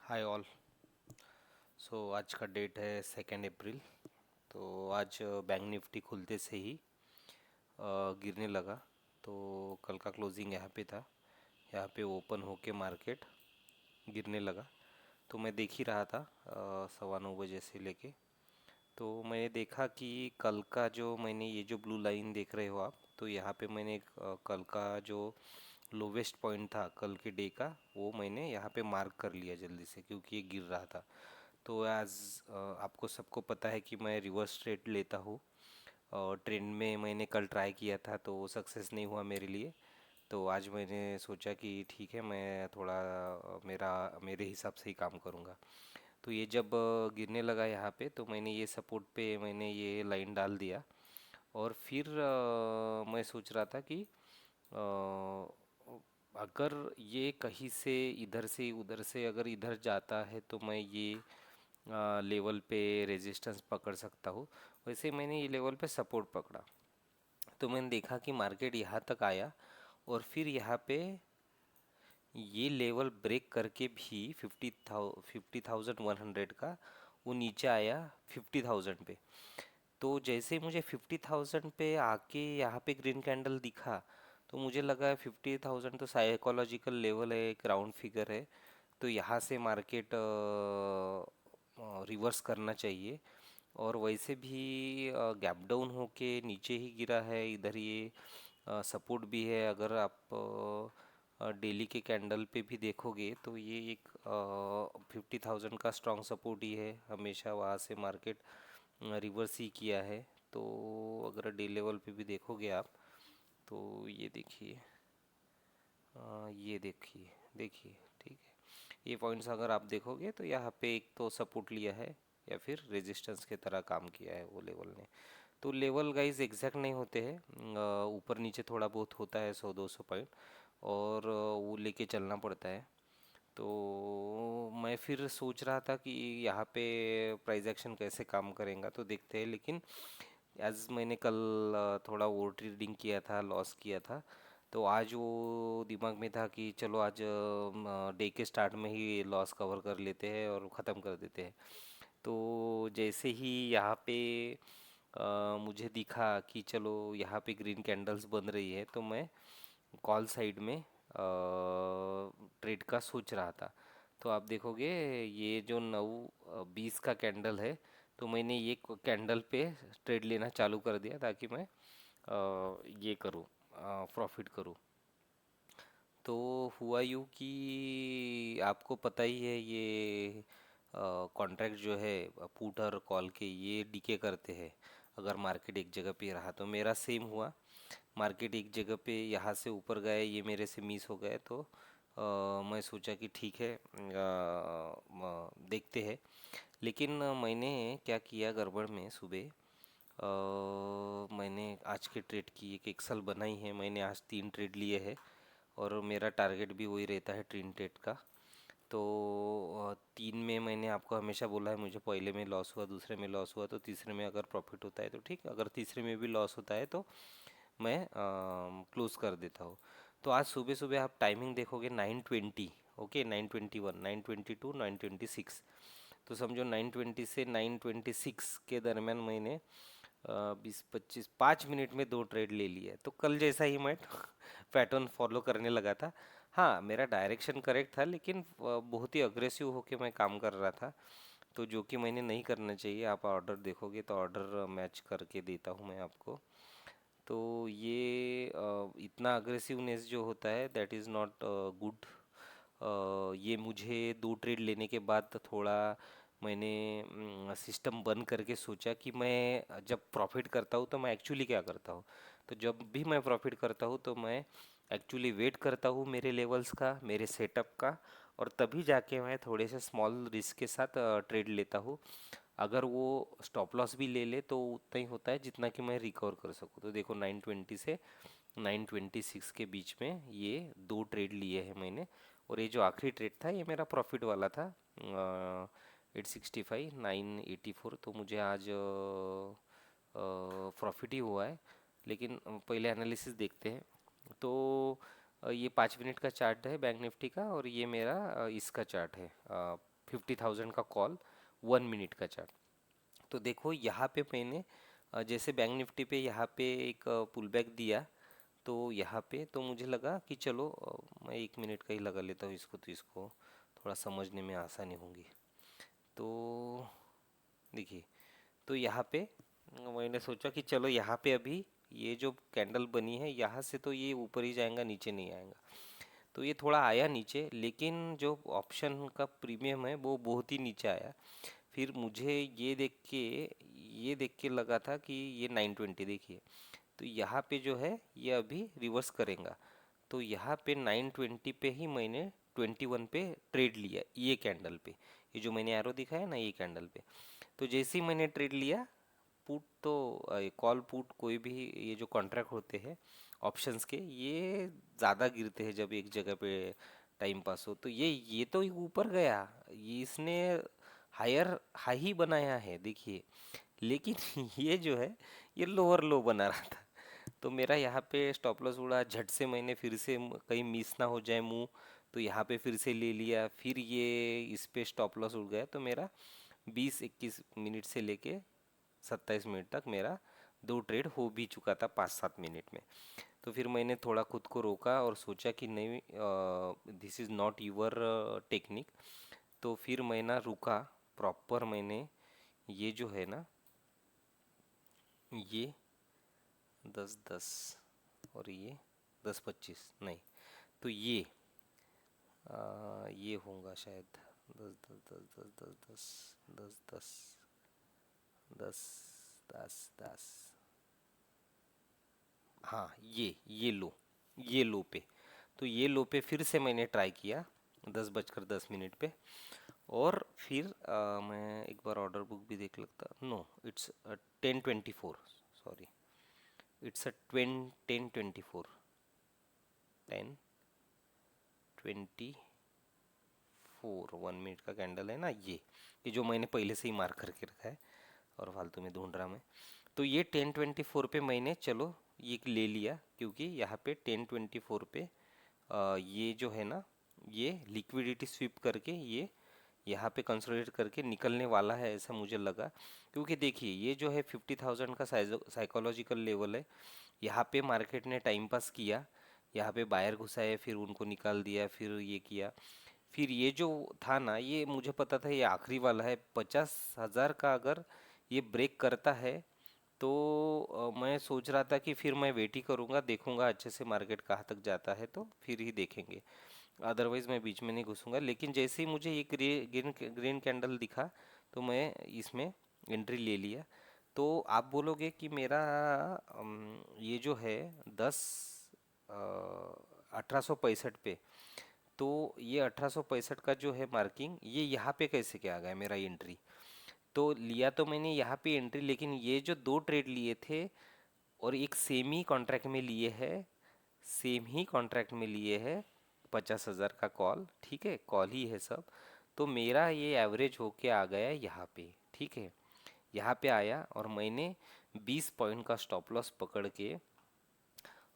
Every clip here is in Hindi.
Hi all. आज का डेट है 2 अप्रैल। तो आज बैंक निफ्टी खुलते से ही गिरने लगा। तो कल का क्लोजिंग यहाँ पे था। यहाँ पे ओपन होके मार्केट गिरने लगा। तो मैं देख ही रहा था 9:15 बजे से लेके। तो मैंने देखा कि कल का जो मैंने ये जो ब्लू लाइन देख रहे हो आप, तो यहाँ पे मैंने कल का जो लोवेस्ट पॉइंट था कल के डे का, वो मैंने यहाँ पे मार्क कर लिया जल्दी से, क्योंकि ये गिर रहा था। तो एज आपको सबको पता है कि मैं रिवर्स ट्रेड लेता हूँ। और ट्रेंड में मैंने कल ट्राई किया था तो सक्सेस नहीं हुआ मेरे लिए। तो आज मैंने सोचा कि ठीक है, मैं थोड़ा मेरे हिसाब से ही काम करूँगा। तो ये जब गिरने लगा यहाँ पे, तो मैंने ये सपोर्ट पे मैंने ये लाइन डाल दिया। और फिर मैं सोच रहा था कि अगर ये कहीं से उधर से अगर इधर जाता है तो मैं ये लेवल पे रेजिस्टेंस पकड़ सकता हूँ। वैसे मैंने ये लेवल पे सपोर्ट पकड़ा। तो मैंने देखा कि मार्केट यहाँ तक आया और फिर यहाँ पे ये लेवल ब्रेक करके भी 50,100 का वो नीचे आया 50,000 पे। तो जैसे ही मुझे 50,000 पे आके यहाँ पे ग्रीन कैंडल दिखा, तो मुझे लगा 50,000 तो साइकोलॉजिकल लेवल है, एक राउंड फिगर है। तो यहाँ से मार्केट रिवर्स करना चाहिए। और वैसे भी गैप डाउन होके नीचे ही गिरा है इधर। ये सपोर्ट भी है। अगर आप डेली के कैंडल पे भी देखोगे तो ये एक 50,000 का स्ट्रॉन्ग सपोर्ट ही है। हमेशा वहाँ से मार्केट रिवर्स ही किया है। तो अगर डे लेवल पे भी देखोगे आप, तो ये देखिए, ये देखिए, देखिए, ठीक है। ये पॉइंट्स अगर आप देखोगे तो यहाँ पे एक तो सपोर्ट लिया है या फिर रेजिस्टेंस की तरह काम किया है वो लेवल ने। तो लेवल गाइस एग्जैक्ट नहीं होते हैं। ऊपर नीचे थोड़ा बहुत होता है, 100-200 पॉइंट। और वो लेके चलना पड़ता है। तो मैं फिर सोच रहा था कि यहाँ पे प्राइस एक्शन कैसे काम करेगा, तो देखते हैं। लेकिन एज मैंने कल थोड़ा ओवर ट्रेडिंग किया था, लॉस किया था। तो आज वो दिमाग में था कि चलो आज डे के स्टार्ट में ही लॉस कवर कर लेते हैं और ख़त्म कर देते हैं। तो जैसे ही यहाँ पे मुझे दिखा कि चलो यहाँ पे ग्रीन कैंडल्स बन रही है, तो मैं कॉल साइड में ट्रेड का सोच रहा था। तो आप देखोगे ये जो 9:20 का कैंडल है, तो मैंने ये कैंडल पे ट्रेड लेना चालू कर दिया ताकि मैं ये करूँ, प्रॉफिट करूँ। तो हुआ यूँ कि आपको पता ही है ये कॉन्ट्रैक्ट जो है पुट और कॉल के, ये डीके करते हैं अगर मार्केट एक जगह पे रहा। तो मेरा सेम हुआ। मार्केट एक जगह पे यहाँ से ऊपर गए, ये मेरे से मिस हो गए। तो मैं सोचा कि ठीक है, देखते हैं। लेकिन मैंने क्या किया गड़बड़ में सुबह, मैंने आज के ट्रेड की एक एक्सेल बनाई है। मैंने आज 3 ट्रेड लिए हैं और मेरा टारगेट भी वही रहता है 3 ट्रेड का। तो 3 में मैंने आपको हमेशा बोला है, मुझे पहले में लॉस हुआ, दूसरे में लॉस हुआ, तो तीसरे में अगर प्रॉफिट होता है तो ठीक, अगर तीसरे में भी लॉस होता है तो मैं क्लोज कर देता हूँ। तो आज सुबह सुबह आप टाइमिंग देखोगे 9:20, ओके, 9:21, 9:22, 9:26। तो समझो 9:20 से 9:26 के दरमियान मैंने 20-25 5 मिनट में 2 ट्रेड ले लिए। तो कल जैसा ही मैं पैटर्न फॉलो करने लगा था। हाँ, मेरा डायरेक्शन करेक्ट था, लेकिन बहुत ही अग्रेसिव होके मैं काम कर रहा था। तो जो कि मैंने नहीं करना चाहिए। आप ऑर्डर देखोगे तो ऑर्डर मैच करके देता हूँ मैं आपको। तो ये इतना अग्रेसिवनेस जो होता है, दैट इज़ नॉट गुड। ये मुझे 2 ट्रेड लेने के बाद तो थोड़ा मैंने सिस्टम बंद करके सोचा कि मैं जब प्रॉफिट करता हूँ तो मैं एक्चुअली क्या करता हूँ। तो जब भी मैं प्रॉफिट करता हूँ तो मैं एक्चुअली वेट करता हूँ मेरे लेवल्स का, मेरे सेटअप का। और तभी जाके मैं थोड़े से स्मॉल रिस्क के साथ ट्रेड लेता हूँ। अगर वो स्टॉप लॉस भी ले ले तो उतना ही होता है जितना कि मैं रिकवर कर सकूँ। तो देखो 9:20 से 9:26 के बीच में ये 2 ट्रेड लिए हैं मैंने। और ये जो आखिरी ट्रेड था ये मेरा प्रॉफिट वाला था, 865, 984। तो मुझे आज प्रॉफिट ही हुआ है। लेकिन पहले एनालिसिस देखते हैं। तो ये 5 मिनट का चार्ट है बैंक निफ्टी का, और ये मेरा इसका चार्ट है, 50,000 का कॉल 1 मिनट का चार्ट। तो देखो यहाँ पे मैंने जैसे बैंक निफ्टी पे यहाँ पे एक पुल बैक दिया, तो यहाँ पे तो मुझे लगा कि चलो मैं 1 मिनट का ही लगा लेता हूँ इसको, तो इसको थोड़ा समझने में आसानी होगी। तो देखिए, तो यहाँ पे मैंने सोचा कि चलो यहाँ पे अभी ये जो कैंडल बनी है यहाँ से तो ये ऊपर ही जाएगा, नीचे नहीं आएगा। तो ये थोड़ा आया नीचे, लेकिन जो ऑप्शन का प्रीमियम है वो बहुत ही नीचे आया। फिर मुझे ये देख के लगा था कि ये 920 देखिए, तो यहाँ पे जो है ये अभी रिवर्स करेगा। तो यहाँ पे 920 पे ही मैंने 21 पे ट्रेड लिया, ये कैंडल पे, ये जो मैंने एरो दिखाया ना ये कैंडल पे। तो जैसे ही मैंने ट्रेड लिया, पुट तो कॉल पुट कोई भी ये जो कॉन्ट्रैक्ट होते हैं ऑप्शंस के, ये ज़्यादा गिरते हैं जब एक जगह पे टाइम पास हो। तो ये तो ऊपर गया, ये इसने हायर हाई ही बनाया है देखिए, लेकिन ये जो है ये लोअर लो बना रहा था। तो मेरा यहाँ पे स्टॉप लॉस उड़ा, झट से मैंने फिर से कहीं मिस ना हो जाए मूव, तो यहाँ पे फिर से ले लिया, फिर ये इस पे स्टॉप लॉस उड़ गया। तो मेरा 20-21 मिनट से लेके 27 मिनट तक मेरा दो ट्रेड हो भी चुका था 5-7 मिनट में। तो फिर मैंने थोड़ा खुद को रोका और सोचा कि नहीं, this is not your technique. तो फिर मैं ना रुका प्रॉपर, मैंने ये जो है ना, ये 10-10 और ये 10-25 नहीं, तो ये होगा शायद 10-10-10-10-10-10-10-10-10। हाँ, ये लो पे, तो ये लो पे फिर से मैंने ट्राई किया 10:10 पे। और फिर मैं एक बार ऑर्डर बुक भी देख लगता, no it's 10:24, sorry, it's a 10:24, 10:24 1 minute का कैंडल है ना, ये जो मैंने पहले से ही मार्क करके रखा है और फालतू में ढूंढ रहा मैं। तो ये 10:24 पे मैंने चलो ये ले लिया, क्योंकि यहाँ पे 10:24 पे ये जो है ना, ये लिक्विडिटी स्वीप करके ये यहाँ पे कंसोलिडेट करके निकलने वाला है ऐसा मुझे लगा। क्योंकि देखिए ये जो है 50,000 का साइकोलॉजिकल लेवल है, यहाँ पे मार्केट ने टाइम पास किया, यहाँ पे बायर घुसाए, फिर उनको निकाल दिया, फिर ये किया। फिर ये जो था ना, ये मुझे पता था ये आखिरी वाला है, 50,000 का अगर ये ब्रेक करता है तो मैं सोच रहा था कि फिर मैं वेट ही करूँगा, देखूंगा अच्छे से मार्केट कहाँ तक जाता है तो फिर ही देखेंगे, अदरवाइज मैं बीच में नहीं घुसूंगा। लेकिन जैसे ही मुझे ये ग्रीन ग्रीन कैंडल दिखा, तो मैं इसमें एंट्री ले लिया। तो आप बोलोगे कि मेरा ये जो है 1865 पे, तो ये 1865 का जो है मार्किंग, ये यहाँ पे कैसे क्या आ गया मेरा एंट्री। तो लिया तो मैंने यहाँ पे एंट्री, लेकिन ये जो दो ट्रेड लिए थे और एक सेम ही कॉन्ट्रैक्ट में लिए है, सेम ही कॉन्ट्रैक्ट में लिए है, 50,000 का कॉल, ठीक है, कॉल ही है सब। तो मेरा ये एवरेज होके आ गया यहाँ पे, ठीक है, यहाँ पे आया और मैंने 20 पॉइंट का स्टॉप लॉस पकड़ के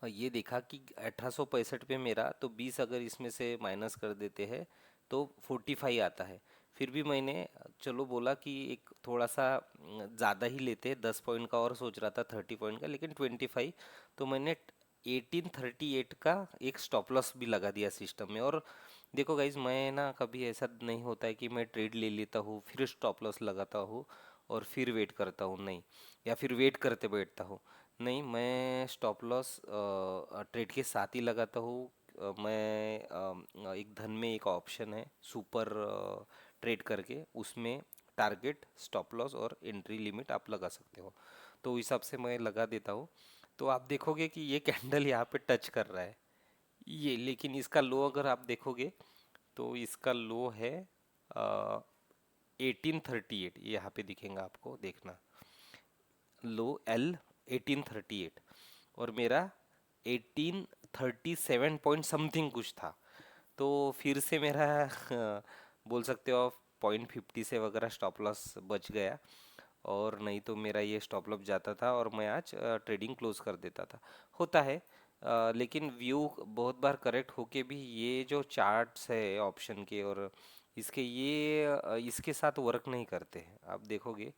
ये देखा कि 1865 पे मेरा, तो 20 अगर इसमें से माइनस कर देते हैं तो 45 आता है। फिर भी मैंने चलो बोला कि एक थोड़ा सा ज़्यादा ही लेते हैं, 10 पॉइंट का, और सोच रहा था 30 पॉइंट का, लेकिन 25, तो मैंने 1838 का एक स्टॉप लॉस भी लगा दिया सिस्टम में। और देखो गाइज, मैं ना कभी ऐसा नहीं होता है कि मैं ट्रेड ले लेता हूँ फिर स्टॉप लॉस लगाता हूँ और फिर वेट करता हूँ, नहीं, या फिर वेट करते बैठता हूँ, नहीं, मैं स्टॉप लॉस ट्रेड के साथ ही लगाता हूँ। मैं एक धन में एक ऑप्शन है सुपर ट्रेड करके, उसमें टारगेट, स्टॉप लॉस और एंट्री लिमिट आप लगा सकते हो, तो उस हिसाब से मैं लगा देता हूँ। तो आप देखोगे कि ये कैंडल यहाँ पे टच कर रहा है ये, लेकिन इसका लो अगर आप देखोगे तो इसका लो है 1838, ये यहाँ पे दिखेगा आपको, देखना, लो एल 1838, और मेरा 1837 पॉइंट समथिंग कुछ था। तो फिर से मेरा बोल सकते हो 0.50 से वगैरह स्टॉप लॉस बच गया, और नहीं तो मेरा ये स्टॉप लॉस जाता था और मैं आज ट्रेडिंग क्लोज कर देता था। होता है, लेकिन व्यू बहुत बार करेक्ट होके भी ये जो चार्ट्स है ऑप्शन के और इसके ये इसके साथ वर्क नहीं करते हैं आप देखोगे।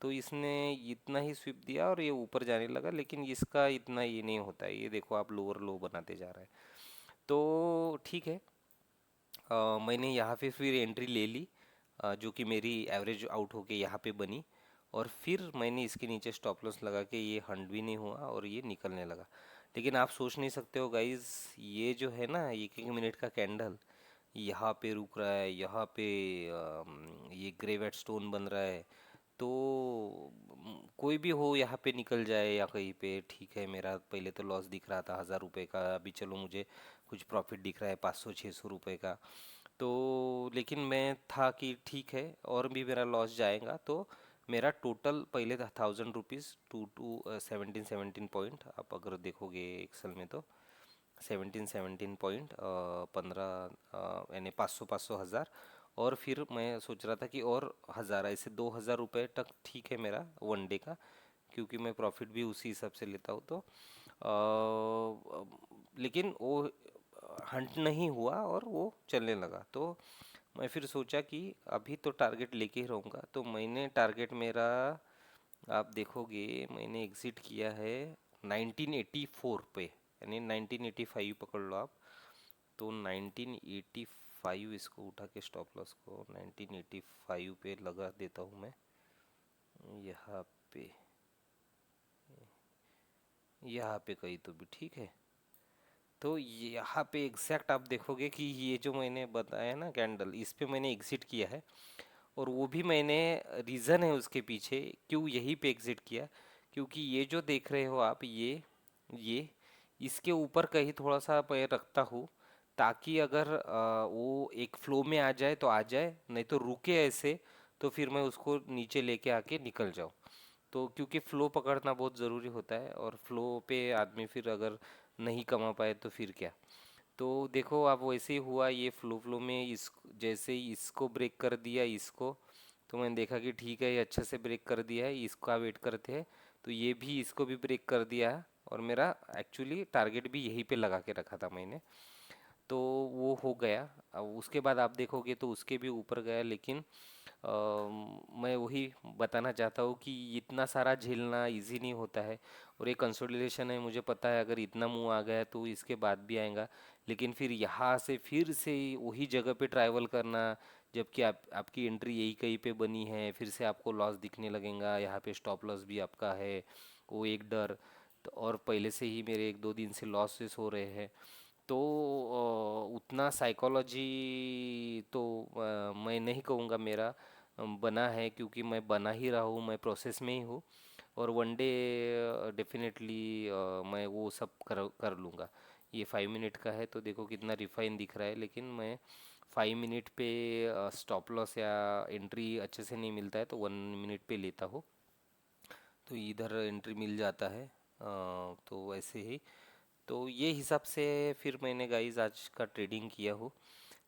तो इसने इतना ही स्विप दिया और ये ऊपर जाने लगा, लेकिन इसका इतना ये नहीं होता है। ये देखो आप लोअर लो बनाते जा रहा है। तो ठीक है, मैंने यहाँ पे फिर एंट्री ले ली, जो कि मेरी एवरेज आउट होके यहाँ पे बनी। और फिर मैंने इसके नीचे स्टॉप लॉस लगा के ये हंट भी नहीं हुआ और ये निकलने लगा। लेकिन आप सोच नहीं सकते हो गाइस, ये जो है ना एक एक मिनट का कैंडल, यहाँ पे रुक रहा है, यहाँ पे ये ग्रेवेट स्टोन बन रहा है। तो कोई भी हो यहाँ पे निकल जाए या कहीं पे, ठीक है। मेरा पहले तो लॉस दिख रहा था 1000 रुपये का, अभी चलो मुझे कुछ प्रॉफिट दिख रहा है 500 600 रुपये का। तो लेकिन मैं था कि ठीक है और भी मेरा लॉस जाएगा। तो मेरा टोटल पहले था 1000 रुपीज़ टू 17 आप अगर देखोगे एक्सेल में तो 17 यानी 500 1000। और फिर मैं सोच रहा था कि और 1000, ऐसे 2000 रुपये तक ठीक है मेरा वन डे का, क्योंकि मैं प्रॉफिट भी उसी हिसाब से लेता हूँ। तो लेकिन वो हंट नहीं हुआ और वो चलने लगा। तो मैं फिर सोचा कि अभी तो टारगेट लेके ही रहूँगा। तो मैंने टारगेट मेरा, आप देखोगे मैंने एग्जिट किया है 1984 पे, यानी 1985 पकड़ लो आप। तो 1985 इसको उठा के स्टॉप लॉस को 1985 पे लगा देता हूँ मैं, यहाँ पे, यहाँ पे कहीं तो भी ठीक है। तो यहाँ पे एग्जैक्ट आप देखोगे कि ये जो मैंने बताया ना कैंडल, इस पे मैंने एग्जिट किया है। और वो भी मैंने, रीज़न है उसके पीछे क्यों यहीं पे एग्जिट किया, क्योंकि ये जो देख रहे हो आप, ये इसके ऊपर कहीं थोड़ा सा पैर रखता हूँ, ताकि अगर वो एक फ्लो में आ जाए तो आ जाए, नहीं तो रुके ऐसे, तो फिर मैं उसको नीचे लेके आके निकल जाऊँ। तो क्योंकि फ्लो पकड़ना बहुत ज़रूरी होता है, और फ्लो पे आदमी फिर अगर नहीं कमा पाए तो फिर क्या। तो देखो आप वैसे ही हुआ, ये फ्लो फ्लो में इस, जैसे ही इसको ब्रेक कर दिया इसको, तो मैंने देखा कि ठीक है ये अच्छे से ब्रेक कर दिया है, इसका वेट करते हैं। तो ये भी इसको भी ब्रेक कर दिया है, और मेरा एक्चुअली टारगेट भी यहीं पे लगा के रखा था मैंने। तो वो हो गया। अब उसके बाद आप देखोगे तो उसके भी ऊपर गया, लेकिन मैं वही बताना चाहता हूँ कि इतना सारा झेलना इजी नहीं होता है। और ये कंसोलिडेशन है, मुझे पता है अगर इतना मुंह आ गया तो इसके बाद भी आएगा। लेकिन फिर यहाँ से फिर से वही जगह पे ट्रैवल करना, जबकि आपकी एंट्री यही कहीं पे बनी है, फिर से आपको लॉस दिखने लगेगा। यहाँ पे स्टॉप लॉस भी आपका है, वो एक डर। तो और पहले से ही मेरे एक दो दिन से लॉसेस हो रहे हैं। तो उतना साइकोलॉजी तो मैं नहीं कहूँगा मेरा बना है, क्योंकि मैं बना ही रहा हूँ, मैं प्रोसेस में ही हूँ। और वन डे डेफिनेटली मैं वो सब कर लूँगा। ये 5 मिनट का है तो देखो कितना रिफाइन दिख रहा है, लेकिन मैं 5 मिनट पे स्टॉप लॉस या एंट्री अच्छे से नहीं मिलता है तो 1 मिनट पे लेता हूँ। तो इधर एंट्री मिल जाता है। तो वैसे ही, तो ये हिसाब से फिर मैंने गाइज आज का ट्रेडिंग किया हो।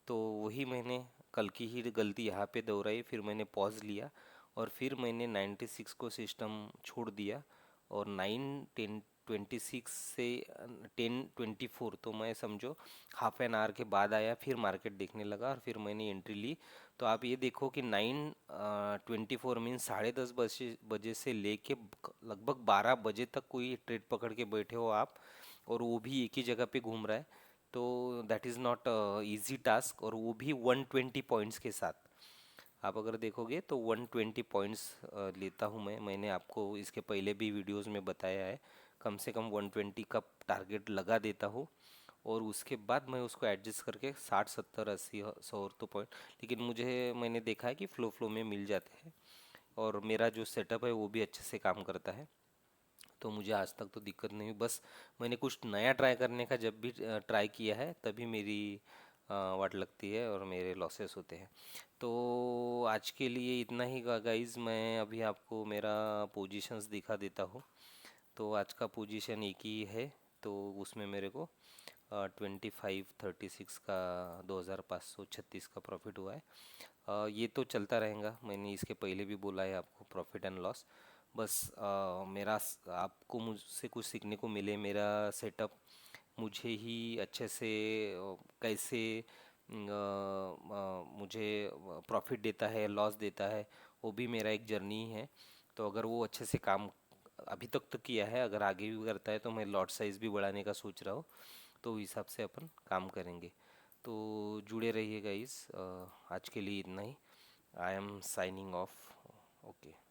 तो वही मैंने कल की ही गलती यहाँ पे दोहराई, फिर मैंने पॉज लिया और फिर मैंने 96 को सिस्टम छोड़ दिया। और 9 10 26 से 10 24, तो मैं समझो हाफ एन आवर के बाद आया, फिर मार्केट देखने लगा और फिर मैंने एंट्री ली। तो आप ये देखो कि 9 24 मीन 10:30 बजे से लेके लगभग 12 बजे तक कोई ट्रेड पकड़ के बैठे हो आप, और वो भी एक ही जगह पे घूम रहा है। तो that is not easy task, और वो भी 120 पॉइंट्स के साथ। आप अगर देखोगे तो 120 पॉइंट्स लेता हूँ मैंने आपको इसके पहले भी वीडियोस में बताया है। कम से कम 120 का टारगेट लगा देता हूँ, और उसके बाद मैं उसको एडजस्ट करके 60 70 80 100 तो पॉइंट। लेकिन मैंने देखा है कि फ्लो फ्लो में मिल जाते हैं, और मेरा जो सेटअप है वो भी अच्छे से काम करता है। तो मुझे आज तक तो दिक्कत नहीं हुई। बस मैंने कुछ नया ट्राई करने का जब भी ट्राई किया है तभी मेरी वाट लगती है और मेरे लॉसेस होते हैं। तो आज के लिए इतना ही गाइस, मैं अभी आपको मेरा पोजीशंस दिखा देता हूँ। तो आज का पोजीशन एक ही है, तो उसमें मेरे को 2536 का 2536 का प्रॉफिट हुआ है। ये तो चलता रहेगा, मैंने इसके पहले भी बोला है आपको, प्रॉफिट एंड लॉस। बस आपको मुझसे कुछ सीखने को मिले, मेरा सेटअप मुझे ही अच्छे से कैसे मुझे प्रॉफिट देता है, लॉस देता है, वो भी मेरा एक जर्नी है। तो अगर वो अच्छे से काम अभी तक तो किया है, अगर आगे भी करता है तो मैं लॉट साइज़ भी बढ़ाने का सोच रहा हूँ। तो उस हिसाब से अपन काम करेंगे। तो जुड़े रहिएगा इस आज के लिए इतना ही। I am signing off. Okay.